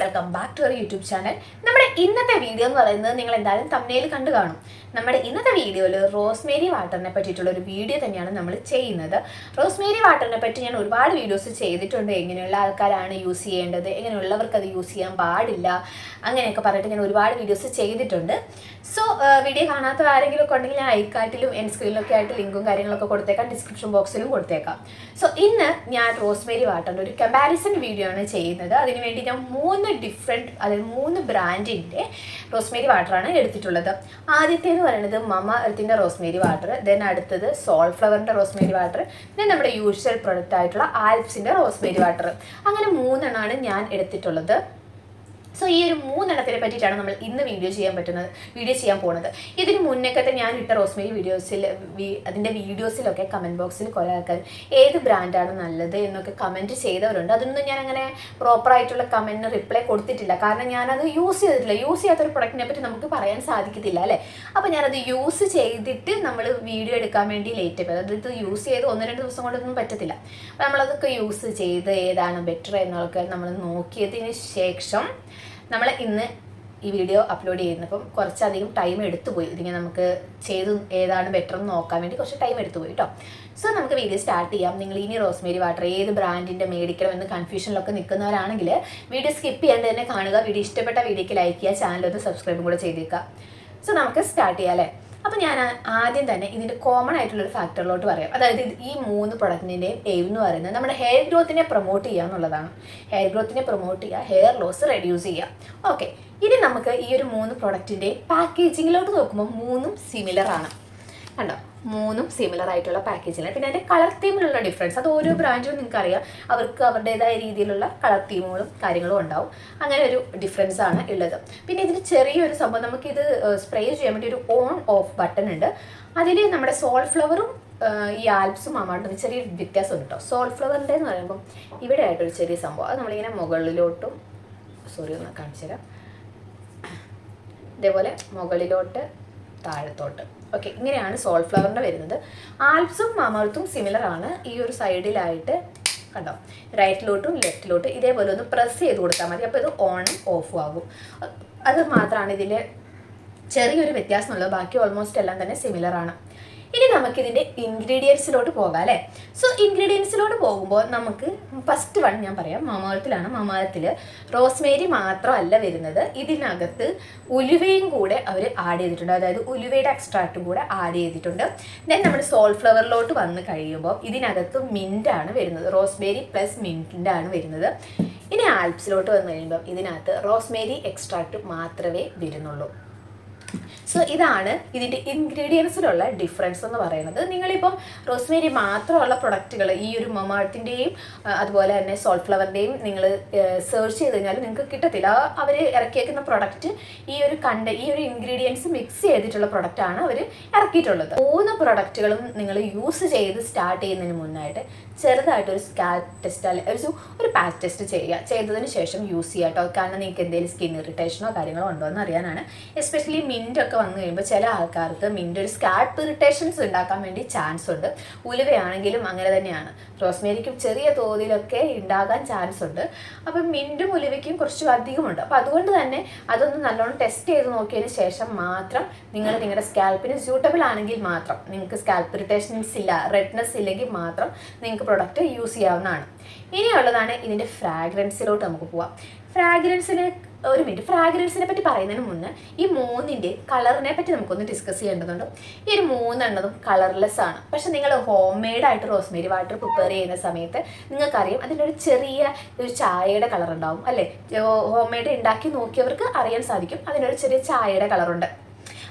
Welcome back to our YouTube channel. നമ്മുടെ ഇന്നത്തെ video എന്ന് പറയുന്നത് നിങ്ങൾ എന്തായാലും തംബ്നെയിൽ കണ്ടു കാണും. നമ്മുടെ ഇന്നത്തെ വീഡിയോയിൽ റോസ്മേരി വാട്ടറിനെ പറ്റിയിട്ടുള്ള ഒരു വീഡിയോ തന്നെയാണ് നമ്മൾ ചെയ്യുന്നത്. റോസ്മേരി വാട്ടറിനെ പറ്റി ഞാൻ ഒരുപാട് വീഡിയോസ് ചെയ്തിട്ടുണ്ട്. എങ്ങനെയുള്ള ആൾക്കാരാണ് യൂസ് ചെയ്യേണ്ടത്, എങ്ങനെയുള്ളവർക്ക് അത് യൂസ് ചെയ്യാൻ പാടില്ല, അങ്ങനെയൊക്കെ പറഞ്ഞിട്ട് ഞാൻ ഒരുപാട് വീഡിയോസ് ചെയ്തിട്ടുണ്ട്. സോ വീഡിയോ കാണാത്ത ആരെങ്കിലും ഒക്കെ ഉണ്ടെങ്കിൽ ഞാൻ ഐക്കാർട്ടിലും എൻഡ് സ്ക്രീനിലൊക്കെ ആയിട്ട് ലിങ്കും കാര്യങ്ങളൊക്കെ കൊടുത്തേക്കാം, ഡിസ്ക്രിപ്ഷൻ ബോക്സിലും കൊടുത്തേക്കാം. സോ ഇന്ന് ഞാൻ റോസ്മേരി വാട്ടറിൻ്റെ ഒരു കമ്പാരിസൺ വീഡിയോ ആണ് ചെയ്യുന്നത്. അതിനുവേണ്ടി ഞാൻ 3 ബ്രാൻഡിൻ്റെ റോസ്മേരി വാട്ടറാണ് എടുത്തിട്ടുള്ളത്. ആദ്യത്തേന്ന് പറയുന്നത് മമ എർത്തിൻ്റെ റോസ്മേരി വാട്ടർ, ദെൻ അടുത്തത് സോൾഫ്ലവറിൻ്റെ റോസ്മേരി വാട്ടർ, ദെൻ നമ്മുടെ യൂഷ്വൽ പ്രൊഡക്റ്റ് ആയിട്ടുള്ള ആൽപ്സിൻ്റെ റോസ്മേരി വാട്ടർ. അങ്ങനെ 3 എണ്ണമാണ് ഞാൻ എടുത്തിട്ടുള്ളത്. സോ ഈ ഒരു 3 എണ്ണത്തിനെ പറ്റിയിട്ടാണ് നമ്മൾ ഇന്ന് വീഡിയോ ചെയ്യാൻ പോകുന്നത്. ഇതിന് മുന്നേക്കത്തെ ഞാൻ ഇട്ട റോസ്മേരി അതിൻ്റെ വീഡിയോസിലൊക്കെ കമൻറ്റ് ബോക്സിൽ കുറേ ആൾക്കാർ ഏത് ബ്രാൻഡാണ് നല്ലത് എന്നൊക്കെ കമൻറ്റ് ചെയ്തവരുണ്ട്. അതൊന്നും ഞാൻ അങ്ങനെ പ്രോപ്പറായിട്ടുള്ള കമൻറ്റിന് റിപ്ലൈ കൊടുത്തിട്ടില്ല. കാരണം ഞാനത് യൂസ് ചെയ്തിട്ടില്ല. യൂസ് ചെയ്യാത്തൊരു പ്രൊഡക്റ്റിനെ പറ്റി നമുക്ക് പറയാൻ സാധിക്കത്തില്ല അല്ലേ. അപ്പോൾ ഞാനത് യൂസ് ചെയ്തിട്ട് നമ്മൾ വീഡിയോ എടുക്കാൻ വേണ്ടി ലേറ്റ് ആയി. അതായത് ഇത് യൂസ് ചെയ്ത് 1-2 ദിവസം കൊണ്ടൊന്നും പറ്റത്തില്ല. അപ്പോൾ നമ്മളതൊക്കെ യൂസ് ചെയ്ത് ഏതാണ് ബെറ്റർ എന്നൊക്കെ നമ്മൾ നോക്കിയതിന് ശേഷം നമ്മൾ ഇന്ന് ഈ വീഡിയോ അപ്ലോഡ് ചെയ്യുന്നപ്പം കുറച്ചധികം ടൈം എടുത്തുപോയി. ഇതിങ്ങനെ നമുക്ക് ചെയ്ത് ഏതാണ് ബെറ്റർ എന്ന് നോക്കാൻ വേണ്ടി കുറച്ച് ടൈം എടുത്തുപോയി കേട്ടോ. സോ നമുക്ക് വീഡിയോ സ്റ്റാർട്ട് ചെയ്യാം. നിങ്ങൾ ഇനി റോസ്മേരി വാട്ടർ ഏത് ബ്രാൻഡിൻ്റെ മേടിക്കണം എന്ന് കൺഫ്യൂഷനിലൊക്കെ നിൽക്കുന്നവരാണെങ്കിൽ വീഡിയോ സ്കിപ്പ് ചെയ്യാണ്ട് തന്നെ കാണുക. വീഡിയോ ഇഷ്ടപ്പെട്ട വീഡിയോക്ക് ലൈക്ക് ചെയ്യുക, ചാനലൊന്ന് സബ്സ്ക്രൈബും കൂടെ ചെയ്തേക്കുക. സോ നമുക്ക് സ്റ്റാർട്ട് ചെയ്യാം അല്ലേ. അപ്പോൾ ഞാൻ ആദ്യം തന്നെ ഇതിൻ്റെ കോമൺ ആയിട്ടുള്ളൊരു ഫാക്ടറിലോട്ട് പറയാം. അതായത് ഈ 3 പ്രൊഡക്റ്റിൻ്റെയും എയിം എന്ന് പറയുന്നത് നമ്മുടെ ഹെയർ ഗ്രോത്തിനെ പ്രൊമോട്ട് ചെയ്യുക എന്നുള്ളതാണ്. ഹെയർ ഗ്രോത്തിനെ പ്രൊമോട്ട് ചെയ്യുക, ഹെയർ ലോസ് റെഡ്യൂസ് ചെയ്യുക. ഓക്കെ, ഇനി നമുക്ക് ഈ ഒരു 3 പ്രൊഡക്റ്റിൻ്റെയും പാക്കേജിങ്ങിലോട്ട് നോക്കുമ്പോൾ 3ഉം സിമിലർ ആണ്. കണ്ടോ, 3ഉം സിമിലർ ആയിട്ടുള്ള പാക്കേജിലാണ്. പിന്നെ അതിൻ്റെ കളർ തീമിലുള്ള ഡിഫറൻസ്, അത് ഓരോ ബ്രാൻഡിലും നിങ്ങൾക്കറിയാം, അവർക്ക് അവരുടേതായ രീതിയിലുള്ള കളർ തീമുകളും കാര്യങ്ങളും ഉണ്ടാവും. അങ്ങനെ ഒരു ഡിഫറൻസ് ആണ് ഉള്ളത്. പിന്നെ ഇതിന് ചെറിയൊരു സംഭവം, നമുക്കിത് സ്പ്രേ ചെയ്യാൻ വേണ്ടി ഒരു ഓൺ ഓഫ് ബട്ടൺ ഉണ്ട്. അതിൽ നമ്മുടെ സോൾഫ്ലവറും ഈ ആൽപ്സും ആമാട്ടും ചെറിയ വ്യത്യാസമുണ്ട് കേട്ടോ. സോൾഫ്ലവറിൻ്റെ എന്ന് പറയുമ്പം ഇവിടെ ആയിട്ടൊരു ചെറിയ സംഭവം, അത് നമ്മളിങ്ങനെ മുകളിലോട്ടും ഒന്ന് കാണിച്ചു തരാം. ഇതേപോലെ മുകളിലോട്ട് താഴത്തോട്ട്. ഓക്കെ, ഇങ്ങനെയാണ് സോൾഫ്ലവറിൻ്റെ വരുന്നത്. ആൽപ്സും മാമർത്തും സിമിലർ ആണ്. ഈ ഒരു സൈഡിലായിട്ട് കണ്ടോ, റൈറ്റിലോട്ടും ലെഫ്റ്റിലോട്ടും ഇതേപോലെ ഒന്ന് പ്രസ് ചെയ്ത് കൊടുത്താൽ മതി. അപ്പോൾ ഇത് ഓണും ഓഫും ആകും. അത് മാത്രമാണ് ഇതിൽ ചെറിയൊരു വ്യത്യാസമുള്ളത്. ബാക്കി ഓൾമോസ്റ്റ് എല്ലാം തന്നെ സിമിലർ ആണ്. ഇനി നമുക്കിതിൻ്റെ ഇൻഗ്രീഡിയൻസിലോട്ട് പോകാം അല്ലേ. സോ ഇൻഗ്രീഡിയൻസിലോട്ട് പോകുമ്പോൾ നമുക്ക് ഫസ്റ്റ് വൺ ഞാൻ പറയാം, മമാർത്തിലാണ്. മമാർത്തിൽ റോസ്മേരി മാത്രമല്ല വരുന്നത്, ഇതിനകത്ത് ഉലുവയും കൂടെ അവർ ആഡ് ചെയ്തിട്ടുണ്ട്. അതായത് ഉലുവയുടെ എക്സ്ട്രാക്റ്റും കൂടെ ആഡ് ചെയ്തിട്ടുണ്ട്. ദെൻ നമ്മൾ സോൾഫ്ലവറിലോട്ട് വന്ന് കഴിയുമ്പോൾ ഇതിനകത്ത് മിൻറ്റാണ് വരുന്നത്, റോസ്മേരി പ്ലസ് മിൻറ്റാണ് വരുന്നത്. ഇനി ആൽപ്സിലോട്ട് വന്ന് കഴിയുമ്പോൾ ഇതിനകത്ത് റോസ്മേരി എക്സ്ട്രാക്റ്റ് മാത്രമേ വരുന്നുള്ളൂ. സോ ഇതാണ് ഇതിൻ്റെ ഇൻഗ്രീഡിയൻസിലുള്ള ഡിഫറൻസ് എന്ന് പറയുന്നത്. നിങ്ങളിപ്പം റോസ്മേരി മാത്രമുള്ള പ്രൊഡക്റ്റുകൾ ഈ ഒരു മമാർത്തിൻ്റെയും അതുപോലെ തന്നെ സോൾഫ്ലവറിൻ്റെയും നിങ്ങൾ സെർച്ച് ചെയ്ത് കഴിഞ്ഞാൽ നിങ്ങൾക്ക് കിട്ടത്തില്ല. അവർ ഇറക്കിയേക്കുന്ന പ്രൊഡക്റ്റ് ഈ ഒരു ഇൻഗ്രീഡിയൻസ് മിക്സ് ചെയ്തിട്ടുള്ള പ്രൊഡക്റ്റാണ് അവർ ഇറക്കിയിട്ടുള്ളത്. 3 പ്രൊഡക്റ്റുകളും നിങ്ങൾ യൂസ് ചെയ്ത് സ്റ്റാർട്ട് ചെയ്യുന്നതിന് മുന്നായിട്ട് ചെറുതായിട്ടൊരു സ്കാൽപ്പ് ടെസ്റ്റ് അല്ലെങ്കിൽ ഒരു പാച്ച് ടെസ്റ്റ് ചെയ്യുക. ചെയ്തതിന് ശേഷം യൂസ് ചെയ്യുക കേട്ടോ. കാരണം നിങ്ങൾക്ക് എന്തെങ്കിലും സ്കിൻ ഇറിറ്റേഷനോ കാര്യങ്ങളോ ഉണ്ടോ എന്ന് അറിയാനാണ്. എസ്പെഷ്യലി മിൻറ്റൊക്കെ വന്നു കഴിയുമ്പോൾ ചില ആൾക്കാർക്ക് മിൻറ്റ് ഒരു സ്കാൽപ്പ് ഇറിറ്റേഷൻസ് ഉണ്ടാക്കാൻ വേണ്ടി ചാൻസ് ഉണ്ട്. ഉലുവയാണെങ്കിലും അങ്ങനെ തന്നെയാണ്. റോസ്മേരിക്കും ചെറിയ തോതിലൊക്കെ ഉണ്ടാകാൻ ചാൻസ് ഉണ്ട്. അപ്പം മിൻറ്റും ഉലുവയ്ക്കും കുറച്ച് അധികമുണ്ട്. അപ്പോൾ അതുകൊണ്ട് തന്നെ അതൊന്ന് നല്ലോണം ടെസ്റ്റ് ചെയ്ത് നോക്കിയതിന് ശേഷം മാത്രം നിങ്ങൾ നിങ്ങളുടെ സ്കാൽപ്പിന് സ്യൂട്ടബിൾ ആണെങ്കിൽ മാത്രം, നിങ്ങൾക്ക് സ്കാൽപ്പ് ഇറിറ്റേഷൻസ് ഇല്ല, റെഡ്നെസ് ഇല്ലെങ്കിൽ മാത്രം നിങ്ങൾക്ക് പ്രൊഡക്റ്റ് യൂസ് ചെയ്യാവുന്നതാണ്. ഇനിയുള്ളതാണ് ഇതിൻ്റെ ഫ്രാഗ്രൻസിലോട്ട് നമുക്ക് പോവാം. ഫ്രാഗ്രൻസിനെ പറ്റി പറയുന്നതിന് മുന്നേ ഈ 3ൻ്റെ കളറിനെ പറ്റി നമുക്കൊന്ന് ഡിസ്കസ് ചെയ്യേണ്ടതുണ്ട്. ഈ ഒരു 3 എണ്ണതും കളർലെസ് ആണ്. പക്ഷെ നിങ്ങൾ ഹോം മെയ്ഡായിട്ട് റോസ്മേരി വാട്ടർ പ്രിപ്പയർ ചെയ്യുന്ന സമയത്ത് നിങ്ങൾക്കറിയാം അതിൻ്റെ ഒരു ചെറിയ ചായയുടെ കളർ ഉണ്ടാവും അല്ലേ. ഹോം മെയ്ഡ് ഉണ്ടാക്കി നോക്കിയവർക്ക് അറിയാൻ സാധിക്കും അതിനൊരു ചെറിയ ചായയുടെ കളറുണ്ട്.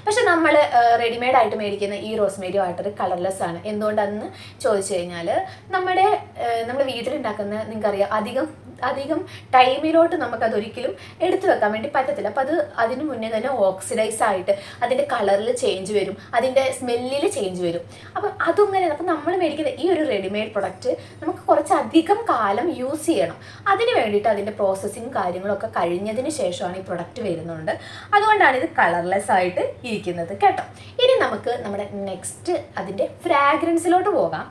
പക്ഷെ നമ്മൾ റെഡിമെയ്ഡ് ആയിട്ട് മേടിക്കുന്ന ഈ റോസ്മേരി വാട്ടർ കളർലെസ് ആണ്. എന്തുകൊണ്ടാണെന്ന് ചോദിച്ചു കഴിഞ്ഞാൽ നമ്മൾ വീട്ടിലുണ്ടാക്കുന്ന നിങ്ങൾക്കറിയാം അധികം ടൈമിലോട്ട് നമുക്കതൊരിക്കലും എടുത്തു വെക്കാൻ വേണ്ടി പറ്റത്തില്ല. അപ്പോൾ അതിന് മുന്നേ തന്നെ ഓക്സിഡൈസ് ആയിട്ട് അതിൻ്റെ കളറിൽ ചേഞ്ച് വരും, അതിൻ്റെ സ്മെല്ലിൽ ചേഞ്ച് വരും. അപ്പം അപ്പം നമ്മൾ മേടിക്കുന്ന ഈ ഒരു റെഡിമെയ്ഡ് പ്രൊഡക്റ്റ് നമുക്ക് കുറച്ചധികം കാലം യൂസ് ചെയ്യണം. അതിന് വേണ്ടിയിട്ട് അതിൻ്റെ പ്രോസസ്സിങ് കാര്യങ്ങളൊക്കെ കഴിഞ്ഞതിന് ശേഷമാണ് ഈ പ്രൊഡക്റ്റ് വരുന്നുണ്ട്. അതുകൊണ്ടാണ് ഇത് കളർലെസ് ആയിട്ട് ഇരിക്കുന്നത് കേട്ടോ. ഇനി നമുക്ക് നമ്മുടെ നെക്സ്റ്റ് അതിൻ്റെ ഫ്രാഗ്രൻസിലോട്ട് പോകാം.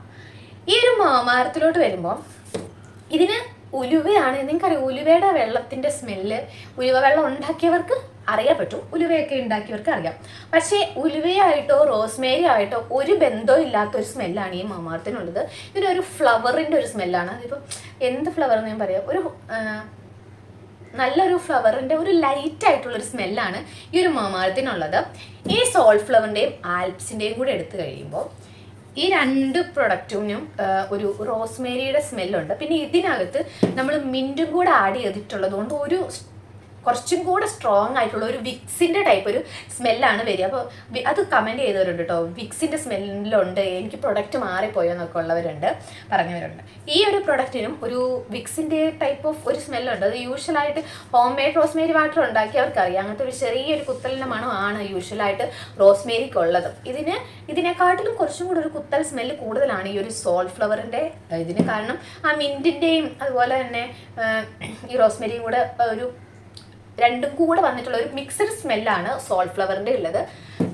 ഈ ഒരു മാമർത്തിലോട്ട് വരുമ്പോൾ ഇതിന് ഉലുവയാണ്. നിങ്ങൾക്കറിയാം ഉലുവയുടെ വെള്ളത്തിൻ്റെ സ്മെല്ല് ഉലുവ വെള്ളം ഉണ്ടാക്കിയവർക്ക് അറിയാൻ പറ്റും, ഉലുവയൊക്കെ ഉണ്ടാക്കിയവർക്ക് അറിയാം. പക്ഷേ ഉലുവയായിട്ടോ റോസ്മേരി ആയിട്ടോ ഒരു ബന്ധവും ഇല്ലാത്തൊരു സ്മെല്ലാണ് ഈ മാമാർത്തിനുള്ളത്. ഇതിനൊരു ഫ്ലവറിൻ്റെ ഒരു സ്മെല്ലാണ്. അതിപ്പോൾ എന്ത് ഫ്ലവർ എന്ന് ഞാൻ പറയാം, ഒരു നല്ലൊരു ഫ്ലവറിൻ്റെ ഒരു ലൈറ്റ് ആയിട്ടുള്ളൊരു സ്മെല്ലാണ് ഈ ഒരു മാമാർത്തിനുള്ളത്. ഈ സോൾഫ്ലവറിൻ്റെയും ആൽപ്സിൻ്റെയും കൂടെ എടുത്തു കഴിയുമ്പോൾ ഈ രണ്ട് പ്രൊഡക്റ്റിനും ഒരു റോസ്മേരിയുടെ സ്മെല്ലുണ്ട്. പിന്നെ ഇതിനകത്ത് നമ്മൾ മിൻറ്റും കൂടെ ആഡ് ചെയ്തിട്ടുള്ളത് കൊണ്ട് ഒരു കുറച്ചും കൂടെ സ്ട്രോങ് ആയിട്ടുള്ള ഒരു വിക്സിൻ്റെ ടൈപ്പ് ഒരു സ്മെല്ലാണ് വരിക. അപ്പോൾ അത് കമൻറ്റ് ചെയ്തവരുണ്ട് കേട്ടോ, വിക്സിൻ്റെ സ്മെല്ലുണ്ട്, എനിക്ക് പ്രൊഡക്റ്റ് മാറിപ്പോയോ എന്നൊക്കെ ഉള്ളവരുണ്ട്, പറഞ്ഞവരുണ്ട്. ഈ ഒരു പ്രൊഡക്റ്റിനും ഒരു വിക്സിൻ്റെ ടൈപ്പ് ഓഫ് ഒരു സ്മെല്ലുണ്ട്. അത് യൂഷ്വലായിട്ട് ഹോം മെയ്ഡ് റോസ്മേരി വാട്ടർ ഉണ്ടാക്കിയവർക്കറിയാം. അങ്ങനത്തെ ഒരു ചെറിയൊരു കുത്തലിൻ്റെ മണമാണ് യൂഷ്വലായിട്ട് റോസ്മേരിക്കുള്ളത്. ഇതിനെക്കാട്ടിലും കുറച്ചും കൂടെ ഒരു കുത്തൽ സ്മെല്ല് കൂടുതലാണ് ഈ ഒരു സോൾഫ്ലവറിൻ്റെ ഇതിന്. കാരണം ആ മിൻറ്റിൻ്റെയും അതുപോലെ തന്നെ ഈ റോസ്മേരിയും കൂടെ ഒരു രണ്ടും കൂടെ വന്നിട്ടുള്ള ഒരു മിക്സഡ് സ്മെല്ലാണ് സോൾഫ്ലവറിൻ്റെ ഉള്ളത്.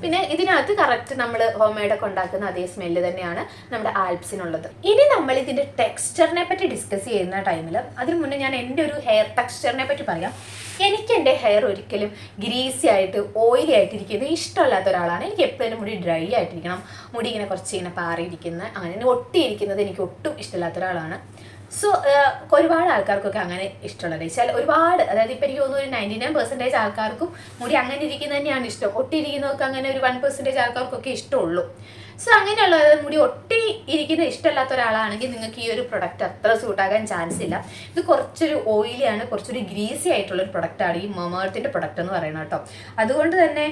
പിന്നെ ഇതിനകത്ത് കറക്റ്റ് നമ്മൾ ഹോം മെയ്ഡൊക്കെ ഉണ്ടാക്കുന്ന അതേ സ്മെല്ല് തന്നെയാണ് നമ്മുടെ ആൽപ്സിനുള്ളത്. ഇനി നമ്മൾ ഇതിൻ്റെ ടെക്സ്ചറിനെ പറ്റി ഡിസ്കസ് ചെയ്യുന്ന ടൈമിൽ അതിന് മുന്നേ ഞാൻ എൻ്റെ ഒരു ഹെയർ ടെക്സ്ചറിനെ പറ്റി പറയാം. എനിക്ക് എൻ്റെ ഹെയർ ഒരിക്കലും ഗ്രീസി ആയിട്ട് ഓയിലി ആയിട്ടിരിക്കുന്നത് ഇഷ്ടമല്ലാത്ത ഒരാളാണ്. എനിക്ക് എപ്പോഴും മുടി ഡ്രൈ ആയിട്ടിരിക്കണം, മുടി ഇങ്ങനെ കുറച്ച് ഇങ്ങനെ പാറിയിരിക്കുന്ന അങ്ങനെ ഒട്ടിയിരിക്കുന്നത് എനിക്ക് ഒട്ടും ഇഷ്ടമില്ലാത്ത ഒരാളാണ്. സോ ഒരുപാട് ആൾക്കാർക്കൊക്കെ അങ്ങനെ ഇഷ്ടമുള്ളത് വെച്ചാൽ ഒരുപാട്, അതായത് ഇപ്പം എനിക്ക് തോന്നുന്നു ഒരു 99% ആൾക്കാർക്കും മുടി അങ്ങനെ ഇരിക്കുന്നത് തന്നെയാണ് ഇഷ്ടം. ഒട്ടിയിരിക്കുന്നതൊക്കെ അങ്ങനെ ഒരു 1% ആൾക്കാർക്കൊക്കെ ഇഷ്ടമുള്ളൂ. സോ അങ്ങനെയുള്ള മുടി ഒട്ടി ഇരിക്കുന്ന ഇഷ്ടമല്ലാത്ത ഒരാളാണെങ്കിൽ നിങ്ങൾക്ക് ഈ ഒരു പ്രൊഡക്റ്റ് അത്ര സൂട്ടാകാൻ ചാൻസ് ഇല്ല. ഇത് കുറച്ചൊരു ഓയിലിയാണ്, കുറച്ചൊരു ഗ്രീസി ആയിട്ടുള്ളൊരു പ്രൊഡക്റ്റാണ് ഈ മമാർത്തിൻ്റെ പ്രൊഡക്റ്റ് എന്ന് പറയുന്നത് കേട്ടോ. അതുകൊണ്ട് തന്നെ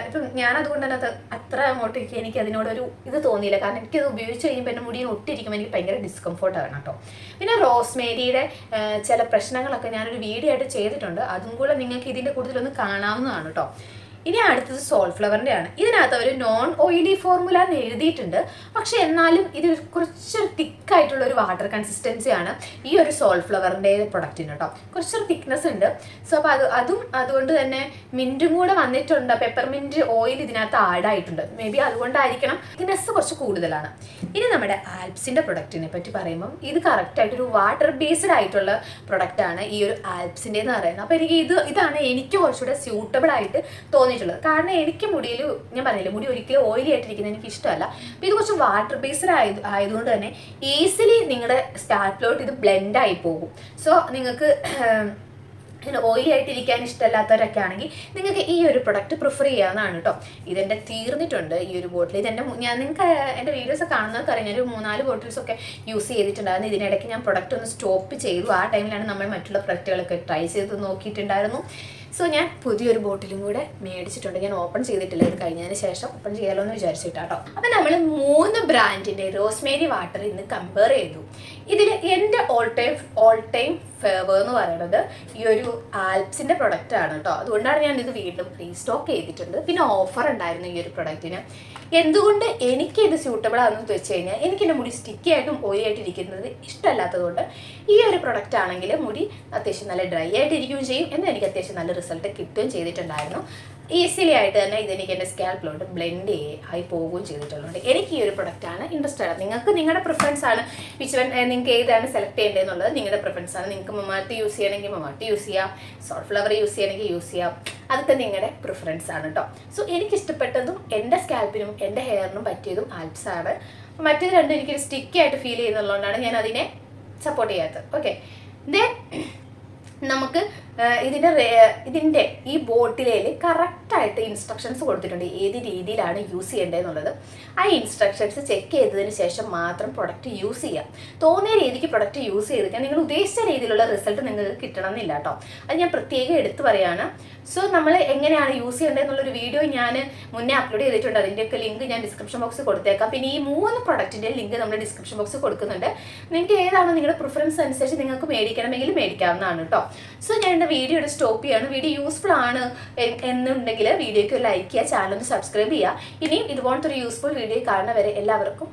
ഇപ്പം ഞാനതുകൊണ്ട് തന്നെ അത്ര അങ്ങോട്ട് എനിക്ക് അതിനോടൊരു ഇത് തോന്നിയില്ല. കാരണം എനിക്കത് ഉപയോഗിച്ച് കഴിയുമ്പോൾ എൻ്റെ മുടിയിൽ ഒട്ടിയിരിക്കുമ്പോൾ എനിക്ക് ഭയങ്കര ഡിസ്കംഫോർട്ടാണ് കേട്ടോ. പിന്നെ റോസ്മേരിയുടെ ചില പ്രശ്നങ്ങളൊക്കെ ഞാനൊരു വീഡിയോ ആയിട്ട് ചെയ്തിട്ടുണ്ട്, അതും കൂടെ നിങ്ങൾക്ക് ഇതിൻ്റെ കൂടുതലൊന്ന് കാണാവുന്നതാണ് കേട്ടോ. ഇനി അടുത്തത് സോൾഫ്ലവറിൻ്റെ ആണ്. ഇതിനകത്ത് ഒരു നോൺ ഓയിലി ഫോർമുല എന്ന് എഴുതിയിട്ടുണ്ട്, പക്ഷെ എന്നാലും ഇത് കുറച്ചൊരു തിക്കായിട്ടുള്ള ഒരു വാട്ടർ കൺസിസ്റ്റൻസിയാണ് ഈ ഒരു സോൾഫ്ലവറിൻ്റെ പ്രൊഡക്റ്റിന് കേട്ടോ. കുറച്ചൊരു തിക്നെസ് ഉണ്ട്. സോ അപ്പോൾ അതുകൊണ്ട് തന്നെ മിൻറ്റും കൂടെ വന്നിട്ടുണ്ട്, പെപ്പർമിൻറ്റ് ഓയിൽ ഇതിനകത്ത് ആഡ് ആയിട്ടുണ്ട്. മേ ബി അതുകൊണ്ടായിരിക്കണം തിക്നെസ് കുറച്ച് കൂടുതലാണ്. ഇനി നമ്മുടെ ആൽപ്സിൻ്റെ പ്രൊഡക്റ്റിനെ പറ്റി പറയുമ്പം ഇത് കറക്റ്റായിട്ടൊരു വാട്ടർ ബേസ്ഡ് ആയിട്ടുള്ള പ്രൊഡക്റ്റാണ് ഈ ഒരു ആൽപ്സിൻ്റെ എന്ന് പറയുന്നത്. അപ്പോൾ ഇതാണ് എനിക്ക് കുറച്ചുകൂടെ സ്യൂട്ടബിൾ ആയിട്ട് തോന്നിയിട്ടുള്ളത്. കാരണം എനിക്ക് മുടിയിൽ ഞാൻ പറഞ്ഞില്ല, മുടി ഒരിക്കലും ഓയിലി ആയിട്ടിരിക്കുന്നത് എനിക്ക് ഇഷ്ടമല്ല. അപ്പോൾ ഇത് കുറച്ച് വാട്ടർ ബേസ്ഡ് ആയതുകൊണ്ട് തന്നെ ഈസിലി നിങ്ങളുടെ സ്കാൽപ്പിലോട്ട് ഇത് ബ്ലെൻഡായി പോകും. സോ നിങ്ങൾക്ക് ഇങ്ങനെ ഓയിലി ആയിട്ടിരിക്കാൻ ഇഷ്ടമല്ലാത്തവരൊക്കെ ആണെങ്കിൽ നിങ്ങൾക്ക് ഈ ഒരു പ്രൊഡക്റ്റ് പ്രിഫർ ചെയ്യാവുന്നതാണ് കേട്ടോ. ഇതെൻ്റെ തീർന്നിട്ടുണ്ട് ഈ ഒരു ബോട്ടിൽ. നിങ്ങൾക്ക് എൻ്റെ വീഡിയോസ് കാണുന്നവർക്ക് അറിയാം, ഞാനൊരു 3-4 ബോട്ടിൽസൊക്കെ യൂസ് ചെയ്തിട്ടുണ്ടായിരുന്നു. ഇതിനിടയ്ക്ക് ഞാൻ പ്രൊഡക്റ്റ് ഒന്ന് സ്റ്റോപ്പ് ചെയ്തു. ആ ടൈമിലാണ് നമ്മൾ മറ്റുള്ള പ്രൊഡക്റ്റുകളൊക്കെ ട്രൈ ചെയ്ത് നോക്കിയിട്ടുണ്ടായിരുന്നു. സോ ഞാൻ പുതിയൊരു ബോട്ടിലും കൂടെ മേടിച്ചിട്ടുണ്ട്. ഞാൻ ഓപ്പൺ ചെയ്തിട്ടില്ല, ഇത് കഴിഞ്ഞതിന് ശേഷം ഓപ്പൺ ചെയ്യാമല്ലോ എന്ന് വിചാരിച്ചിട്ടാട്ടോ. അപ്പം നമ്മൾ 3 ബ്രാൻഡിൻ്റെ റോസ്മേരി വാട്ടർ ഇന്ന് കമ്പയർ ചെയ്തു. ഇതിൽ എൻ്റെ ഓൾ ടൈം ഫേവർ എന്ന് പറയുന്നത് ഈ ഒരു ആൽപ്സിൻ്റെ പ്രൊഡക്റ്റ് ആണ് കേട്ടോ. അതുകൊണ്ടാണ് ഞാൻ ഇത് വീണ്ടും റീസ്റ്റോക്ക് ചെയ്തിട്ടുണ്ട്. പിന്നെ ഓഫർ ഉണ്ടായിരുന്നു ഈ ഒരു പ്രൊഡക്റ്റിന്. എന്തുകൊണ്ട് എനിക്കിത് സ്യൂട്ടബിൾ ആണെന്ന് വെച്ച് കഴിഞ്ഞാൽ എനിക്കെൻ്റെ മുടി സ്റ്റിക്കി ആയിട്ടും ഓയിലി ആയിട്ടിരിക്കുന്നത് ഇഷ്ടമല്ലാത്തതുകൊണ്ട് ഈ ഒരു പ്രൊഡക്റ്റ് ആണെങ്കിൽ മുടി അത്യാവശ്യം നല്ല ഡ്രൈ ആയിട്ടിരിക്കുകയും ചെയ്യും, എന്നാൽ എനിക്ക് അത്യാവശ്യം നല്ല റിസൾട്ട് കിട്ടുകയും ചെയ്തിട്ടുണ്ടായിരുന്നു. ഈസിലി ആയിട്ട് തന്നെ ഇതെനിക്ക് എൻ്റെ സ്കാൽപ്പിലോട്ട് ബ്ലെൻഡ് ആയി പോവുകയും ചെയ്തിട്ടുള്ളതുകൊണ്ട് എനിക്ക് ഈ ഒരു പ്രൊഡക്റ്റാണ് ഇൻട്രസ്റ്റ് ആണ്. നിങ്ങൾക്ക് നിങ്ങളുടെ പ്രിഫറൻസ് ആണ് നിങ്ങൾക്ക് ഏതാണ് സെലക്ട് ചെയ്യേണ്ടതെന്നുള്ളത് നിങ്ങളുടെ പ്രിഫറൻസ് ആണ്. നിങ്ങൾക്ക് മമാർത്ത് യൂസ് ചെയ്യണമെങ്കിൽ മമാർത്ത് യൂസ് ചെയ്യാം, സോൾഫ്ലവർ യൂസ് ചെയ്യണമെങ്കിൽ യൂസ് ചെയ്യാം, അതൊക്കെ നിങ്ങളുടെ പ്രിഫറൻസ് ആണ് കേട്ടോ. സോ എനിക്കിഷ്ടപ്പെട്ടതും എൻ്റെ സ്കാൽപ്പിനും എൻ്റെ ഹെയറിനും പറ്റിയതും ആൽപ്സ് ആണ്. മറ്റേത് രണ്ടും എനിക്കൊരു സ്റ്റിക്കി ആയിട്ട് ഫീൽ ചെയ്യുന്നുള്ളതുകൊണ്ടാണ് ഞാൻ അതിനെ സപ്പോർട്ട് ചെയ്യാത്തത്. ഓക്കെ, ദെൻ നമുക്ക് ഇതിൻ്റെ ഈ ബോട്ടിലേൽ കറക്റ്റായിട്ട് ഇൻസ്ട്രക്ഷൻസ് കൊടുത്തിട്ടുണ്ട്, ഏത് രീതിയിലാണ് യൂസ് ചെയ്യേണ്ടതെന്നുള്ളത്. ആ ഇൻസ്ട്രക്ഷൻസ് ചെക്ക് ചെയ്തതിന് ശേഷം മാത്രം പ്രൊഡക്റ്റ് യൂസ് ചെയ്യാം. തോന്നിയ രീതിക്ക് പ്രൊഡക്റ്റ് യൂസ് ചെയ്തിട്ട് നിങ്ങൾ ഉദ്ദേശിച്ച രീതിയിലുള്ള റിസൾട്ട് നിങ്ങൾക്ക് കിട്ടണമെന്നില്ല കേട്ടോ. അത് ഞാൻ പ്രത്യേകം എടുത്തു പറയുകയാണ്. സോ നമ്മൾ എങ്ങനെയാണ് യൂസ് ചെയ്യേണ്ടതെന്നുള്ളൊരു വീഡിയോ ഞാൻ മുന്നേ അപ്ലോഡ് ചെയ്തിട്ടുണ്ട്. അതിൻ്റെയൊക്കെ ലിങ്ക് ഞാൻ ഡിസ്ക്രിപ്ഷൻ ബോക്സിൽ കൊടുത്തേക്കാം. പിന്നെ ഈ 3 പ്രൊഡക്റ്റിൻ്റെ ലിങ്ക് നമ്മൾ ഡിസ്ക്രിപ്ഷൻ ബോക്സിൽ കൊടുക്കുന്നുണ്ട്. നിങ്ങൾക്ക് ഏതാണോ നിങ്ങളുടെ പ്രിഫറൻസ് അനുസരിച്ച് നിങ്ങൾക്ക് മേടിക്കണമെങ്കിൽ മേടിക്കാവുന്നതാണ് കേട്ടോ. സോ ഞാൻ എൻ്റെ വീഡിയോ സ്റ്റോപ്പ് ചെയ്യാണ്. വീഡിയോ യൂസ്ഫുൾ ആണ് എന്നുണ്ടെങ്കിൽ വീഡിയോയ്ക്ക് ലൈക്ക് ചെയ്യുക, ചാനൽ ഒന്ന് സബ്സ്ക്രൈബ് ചെയ്യുക. ഇനിയും ഇതുപോലത്തെ ഒരു യൂസ്ഫുൾ വീഡിയോ കാണുന്നവരെ എല്ലാവർക്കും